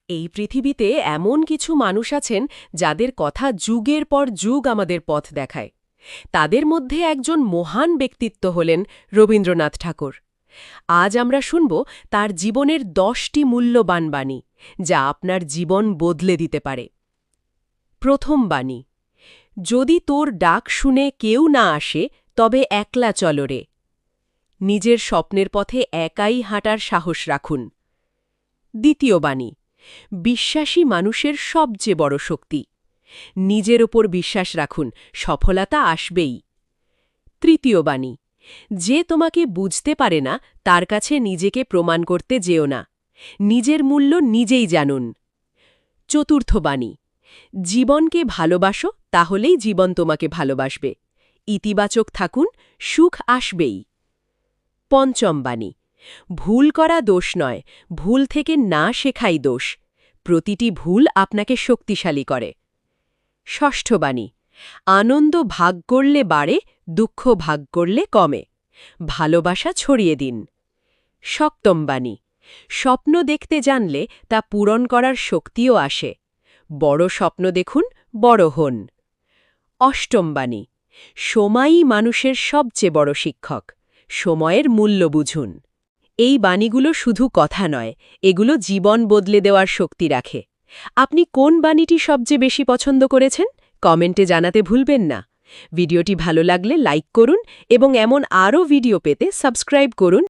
এই পৃথিবীতে এমন কিছু মানুষ আছেন যাদের কথা যুগের পর যুগ আমাদের পথ দেখায়। তাদের মধ্যে একজন মহান ব্যক্তিত্ব হলেন রবীন্দ্রনাথ ঠাকুর। আজ আমরা শুনব তার জীবনের 10টি মূল্যবান বাণী, যা আপনার জীবন বদলে দিতে পারে। প্রথম বাণী: যদি তোর ডাক শুনে কেউ না আসে, তবে একলা চলো রে। নিজের স্বপ্নের পথে একাই হাঁটার সাহস রাখুন। দ্বিতীয় বাণী: বিশ্বাসী মানুষের সবচেয়ে বড় শক্তি। নিজের ওপর বিশ্বাস রাখুন, সফলতা আসবেই। তৃতীয় বাণী: যে তোমাকে বুঝতে পারে না, তার কাছে নিজেকে প্রমাণ করতে যেও না। নিজের মূল্য নিজেই জানুন। চতুর্থ বাণী: জীবনকে ভালোবাসো, তাহলেই জীবন তোমাকে ভালোবাসবে। ইতিবাচক থাকুন, সুখ আসবেই। পঞ্চম বাণী: ভুল করা দোষ নয়, ভুল থেকে না শেখাই দোষ। প্রতিটি ভুল আপনাকে শক্তিশালী করে। ষষ্ঠ বাণী: আনন্দ ভাগ করলে বাড়ে, দুঃখ ভাগ করলে কমে। ভালোবাসা ছড়িয়ে দিন। সপ্তম বাণী: স্বপ্ন দেখতে জানলে তা পূরণ করার শক্তিও আসে। বড় স্বপ্ন দেখুন, বড় হন। অষ্টম বাণী: সময়ই মানুষের সবচেয়ে বড় শিক্ষক। সময়ের মূল্য বুঝুন। এই বাণীগুলো শুধু কথা নয়, এগুলো জীবন বদলে দেওয়ার শক্তি রাখে। আপনি কোন বাণীটি সবচেয়ে বেশি পছন্দ করেছেন? কমেন্টে জানাতে ভুলবেন না। ভিডিওটি ভালো লাগলে লাইক করুন এবং এমন আরও ভিডিও পেতে সাবস্ক্রাইব করুন।